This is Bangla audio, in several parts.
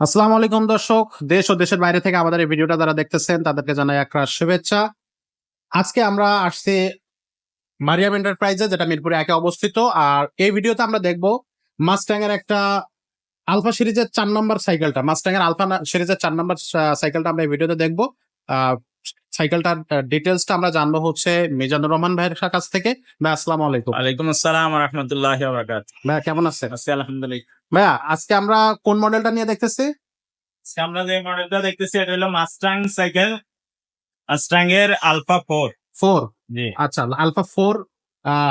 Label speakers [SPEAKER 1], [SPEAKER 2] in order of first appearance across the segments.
[SPEAKER 1] আসসালামু আলাইকুম দর্শক, দেশ ও দেশের বাইরে থেকে আমাদের এই ভিডিওটা যারা দেখতেছেন তাদেরকে জানাই একরাশ শুভেচ্ছা। আজকে আমরা আসছি মারিয়াম এন্টারপ্রাইজে, যেটা মিরপুরে একে অবস্থিত। আর এই ভিডিওতে আমরা দেখব মাস্ট্যাং এর একটা আলফা সিরিজের 4 নম্বর সাইকেলটা, মাস্ট্যাং এর আলফা সিরিজের 4 নম্বর সাইকেলটা আমরা এই ভিডিওতে দেখব। আহ, সাইকেলটার ডিটেলসটা আমরা জানবো হচ্ছে মিজানুর রহমান ভাইয়ের কাছ থেকে। ভাই আসসালামু আলাইকুম।
[SPEAKER 2] ওয়ালাইকুম আসসালাম ওয়া রাহমাতুল্লাহি ওয়া বারাকাতুহু।
[SPEAKER 1] ভাইয়া কেমন আছেন?
[SPEAKER 2] আছি আলহামদুলিল্লাহ।
[SPEAKER 1] ভাইয়া আজকে আমরা কোন মডেলটা নিয়ে দেখতেছি?
[SPEAKER 2] আজকে আমরা যে মডেলটা দেখতেছি এটা হলো মাস্টাং সাইকেল, মাস্টাং এর আলফা 4।
[SPEAKER 1] 4।
[SPEAKER 2] জি।
[SPEAKER 1] আচ্ছা, আলফা 4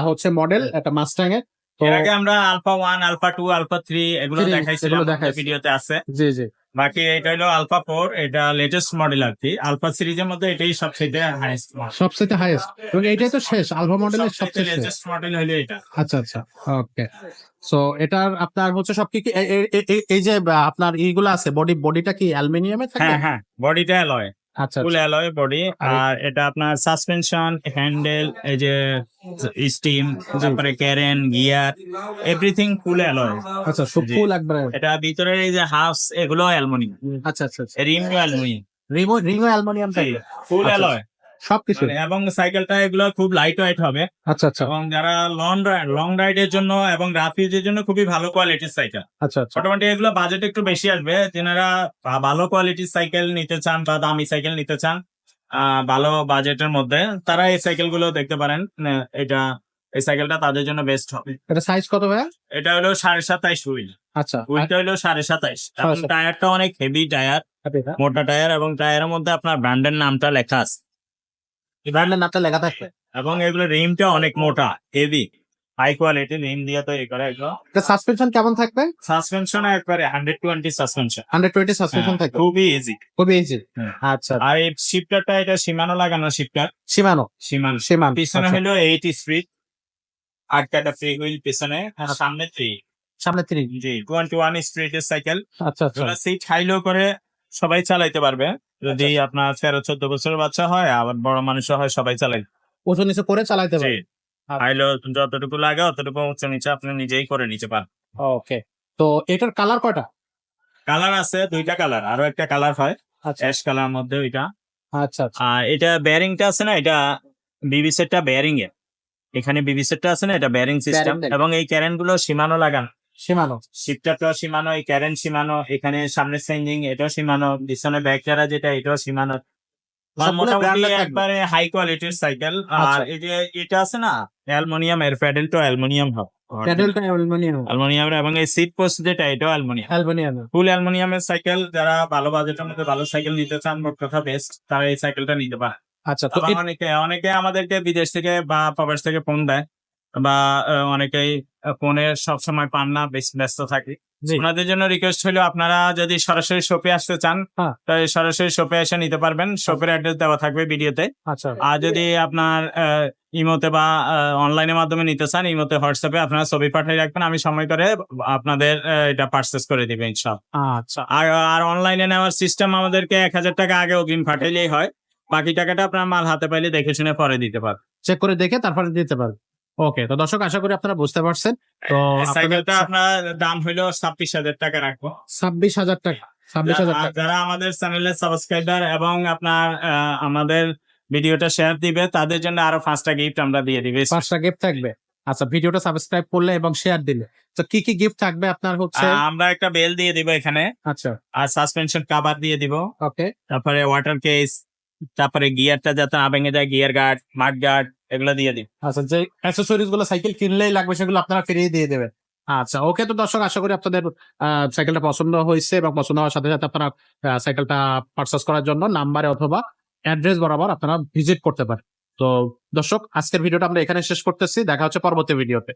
[SPEAKER 1] হচ্ছে মডেল এটা মাস্ট্যাং এর। তো
[SPEAKER 2] এর আগে আমরা আলফা 1, আলফা 2, আলফা 3 এগুলো
[SPEAKER 1] Three,
[SPEAKER 2] দেখাইছিলাম,
[SPEAKER 1] এগুলো
[SPEAKER 2] আমাদের
[SPEAKER 1] দেখাইছি।
[SPEAKER 2] ভিডিওতে আছে।
[SPEAKER 1] জি জি।
[SPEAKER 2] বাকি এটা হলো আলফা 4, এটা লেটেস্ট মডেল আর কি। আলফা সিরিজের মধ্যে এটাই সবচেয়ে হাইয়েস্ট মডেল।
[SPEAKER 1] সবচেয়ে হাইয়েস্ট এবং এটাই তো শেষ, আলফা মডেলের সবচেয়ে শেষ।
[SPEAKER 2] লেটেস্ট মডেল হলো এটা।
[SPEAKER 1] আচ্ছা আচ্ছা, ওকে। সো এটার আপনার হচ্ছে সব কি কি এই যে আপনার এইগুলো আছে, বডিটা কি অ্যালুমিনিয়ামে থাকে?
[SPEAKER 2] হ্যাঁ হ্যাঁ, বডিটা অ্যালয়,
[SPEAKER 1] আচ্ছা
[SPEAKER 2] ফুল
[SPEAKER 1] আচ্ছা।
[SPEAKER 2] Alloy body. আর এটা আপনার সাসপেনশন, হ্যান্ডেল, এই যে স্টিম, তারপরে ক্যারেন, গিয়ার, এভরিথিং ফুল অ্যালয়।
[SPEAKER 1] আচ্ছা, সব
[SPEAKER 2] জি।
[SPEAKER 1] ফুল একবারে।
[SPEAKER 2] এটা ভিতরের এই যে হাফস এগুলো অ্যালুমিনিয়াম,
[SPEAKER 1] আচ্ছা আচ্ছা আচ্ছা।
[SPEAKER 2] রিম অ্যালুমিনিয়াম,
[SPEAKER 1] রিংও অ্যালুমিনিয়াম থাকে?
[SPEAKER 2] ফুল
[SPEAKER 1] আচ্ছা,
[SPEAKER 2] অ্যালয়।
[SPEAKER 1] সবকিছু।
[SPEAKER 2] এবং সাইকেলটা এগুলো খুব লাইট ওয়েট হবে,
[SPEAKER 1] আচ্ছা আচ্ছা
[SPEAKER 2] এবং যারা লং রাইডের জন্য এবং রাফ ইউজের জন্য খুবই ভালো কোয়ালিটির সাইকেল।
[SPEAKER 1] আচ্ছা আচ্ছা।
[SPEAKER 2] মোটামুটি এগুলো বাজেট একটু বেশি আসবে, যেনারা ভালো কোয়ালিটির সাইকেল নিতে চান বা দামি সাইকেল নিতে চান ভালো বাজেটের মধ্যে, তারা এই সাইকেল গুলো দেখতে পারেন। এই সাইকেলটা তাদের জন্য বেস্ট হবে।
[SPEAKER 1] এটা সাইজ কত ভাইয়া?
[SPEAKER 2] এটা হলো 27.5 হুইল,
[SPEAKER 1] আচ্ছা,
[SPEAKER 2] হুইলটা হলো 27.5, এবং
[SPEAKER 1] 27.5
[SPEAKER 2] টায়ারটা অনেক হেভি টায়ার,
[SPEAKER 1] এটা
[SPEAKER 2] মোটা টায়ার, এবং টায়ারের মধ্যে আপনার ব্র্যান্ডের নামটা লেখা আছে,
[SPEAKER 1] ব্র্যান্ডের নামটা লেখা থাকবে।
[SPEAKER 2] এবং এগুলো রিমটা অনেক মোটা, হেভি, হাই কোয়ালিটি রিম দিয়ে তৈরি করা এগুলো।
[SPEAKER 1] এটা সাসপেনশন কেমন থাকবে?
[SPEAKER 2] সাসপেনশন একবারে 120 সাসপেনশন,
[SPEAKER 1] 120 সাসপেনশন থাকবে,
[SPEAKER 2] খুবই ইজি।
[SPEAKER 1] খুবই ইজি।
[SPEAKER 2] হ্যাঁ।
[SPEAKER 1] আচ্ছা,
[SPEAKER 2] আর এই শিফটারটা এটা সীমানো লাগানো শিফটার,
[SPEAKER 1] সীমানো
[SPEAKER 2] সীমানো।
[SPEAKER 1] সীমান
[SPEAKER 2] পিছনে
[SPEAKER 1] আচ্ছা।
[SPEAKER 2] হলো 8 স্পিড, 8টা ফ্রি হুইল পিছনে, আর সামনে 3।
[SPEAKER 1] সামনে 3।
[SPEAKER 2] জি, 21 স্পিডের সাইকেল।
[SPEAKER 1] আচ্ছা আচ্ছা।
[SPEAKER 2] সিট হাই লো করে সবাই চালাইতে পারবে, যদি আপনার 13-14 বছরের বাচ্চা হয়, আবার বড় মানুষও হয়, সবাই চালাই।
[SPEAKER 1] ওজন নিচে করে চালাতে
[SPEAKER 2] জি,
[SPEAKER 1] পারে।
[SPEAKER 2] হাই লো যতটুকু লাগে অতটুকু উচ্চ নিচে আপনি নিজেই করে নিতে পারেন।
[SPEAKER 1] ওকে। তো এটার কালার কয়টা?
[SPEAKER 2] কালার আছে 2টা কালার, আরো একটা কালার হয়
[SPEAKER 1] আচ্ছা
[SPEAKER 2] অ্যাশ কালার মধ্যে ওইটা।
[SPEAKER 1] আচ্ছা আচ্ছা।
[SPEAKER 2] আর এটা বেয়ারিংটা আছে না, এটা বিবি সেটটা বেয়ারিং এর, এখানে বিবি সেটটা আছে না, এটা বেয়ারিং সিস্টেম,
[SPEAKER 1] Bearing
[SPEAKER 2] এবং এই ক্যারেন গুলো সীমানো লাগানো।
[SPEAKER 1] সীমানো।
[SPEAKER 2] শিফটারটাও সীমানো, এই ক্যারেন সীমানো, এখানে সামনে চেঞ্জিং এটাও সীমানো, পিছনে ব্যাক চারা যেটা এটাও সীমানো।
[SPEAKER 1] সবগুলো
[SPEAKER 2] মোটামুটি
[SPEAKER 1] branded থাকবে।
[SPEAKER 2] একবারে হাই কোয়ালিটির সাইকেল।
[SPEAKER 1] আচ্ছা।
[SPEAKER 2] আর এই যে এটা আছে না অ্যালুমিনিয়াম, এর প্যাডেলটা অ্যালুমিনিয়াম হবে,
[SPEAKER 1] প্যাডেলটা অ্যালুমিনিয়াম।
[SPEAKER 2] অ্যালুমিনিয়ামের, এবং এই সিট পোস্ট যেটা এটাও অ্যালুমিনিয়াম,
[SPEAKER 1] অ্যালুমিনিয়াম।
[SPEAKER 2] ফুল অ্যালুমিনিয়ামের সাইকেল। যারা ভালো বাজেটের মধ্যে ভালো সাইকেল নিতে চান, মোট কথা বেস্ট, তারা এই সাইকেলটা নিতে পারে।
[SPEAKER 1] আচ্ছা, তো
[SPEAKER 2] আবার অনেকে আমাদেরকে বিদেশ থেকে বা প্রবাস থেকে ফোন দেয়, বা অনেকেই ফোনে সবসময় পান না, বেশ ব্যস্ত থাকে।
[SPEAKER 1] জি।
[SPEAKER 2] ওনাদের জন্য রিকোয়েস্ট হলো, আপনারা যদি সরাসরি শপে আসতে চান,
[SPEAKER 1] হ্যাঁ।
[SPEAKER 2] তাহলে সরাসরি শপে এসে নিতে পারবেন। শপের অ্যাড্রেস দেওয়া থাকবে ভিডিওতে।
[SPEAKER 1] আচ্ছা
[SPEAKER 2] আর যদি আপনার ইমোতে বা অনলাইনের মাধ্যমে নিতে চান, ইমোতে হোয়াটসঅ্যাপে আপনারা ছবি পাঠিয়ে রাখবেন, আমি সময় করে আপনাদের এটা পারচেস করে দিবেন ইনশাআল্লাহ।
[SPEAKER 1] আচ্ছা।
[SPEAKER 2] আর অনলাইনে নেওয়ার সিস্টেম, আমাদেরকে 1000 টাকা আগে অগ্রিম পাঠাইলেই হয়, বাকি টাকাটা আপনার মাল হাতে পাইলে দেখে শুনে পরে দিতে পারবেন।
[SPEAKER 1] চেক করে দেখে তারপরে দিতে পারবে। ওকে, তো দর্শক আশা করি আপনারা বুঝতে পারছেন। তো
[SPEAKER 2] এই সাইকেলটা আপনার দাম হইলো 26,000 টাকা রাখবো।
[SPEAKER 1] 26,000 টাকা। 26,000
[SPEAKER 2] আর
[SPEAKER 1] টাকা।
[SPEAKER 2] যারা আমাদের চ্যানেলের সাবস্ক্রাইবার এবং আপনার আমাদের ভিডিওটা শেয়ার দিবে, তাদের জন্য আরো 5টা গিফট আমরা দিয়ে দিবে।
[SPEAKER 1] 5টা গিফট থাকবে। আচ্ছা, ভিডিওটা সাবস্ক্রাইব করলে এবং শেয়ার দিলে তো কি কি গিফট থাকবে আপনার হচ্ছে?
[SPEAKER 2] আমরা একটা বেল দিয়ে দিব এখানে,
[SPEAKER 1] আচ্ছা,
[SPEAKER 2] আর সাসপেনশন কভার দিয়ে দিব,
[SPEAKER 1] ওকে।
[SPEAKER 2] তারপরে ওয়াটার কেস, তারপরে গিয়ারটা যাতে না ভেঙে যায়, গিয়ার গার্ড, মাড গার্ড, এগুলো দিয়ে দিব।
[SPEAKER 1] আচ্ছা, যে অ্যাকসেসরিজ গুলো সাইকেল কিনলেই লাগবে সেগুলো আপনারা ফ্রি দিয়ে দেবেন। আচ্ছা, ওকে। তো দর্শক আশা করি আপনাদের সাইকেলটা পছন্দ হয়েছে এবং পছন্দ হওয়ার সাথে সাথে আপনারা সাইকেলটা পারচেস করার জন্য নাম্বারে অথবা অ্যাড্রেস বরাবর আপনারা ভিজিট করতে পারেন। তো দর্শক, আজকের ভিডিওটা আমরা এখানে শেষ করতেছি। দেখা হচ্ছে পরবর্তী ভিডিওতে।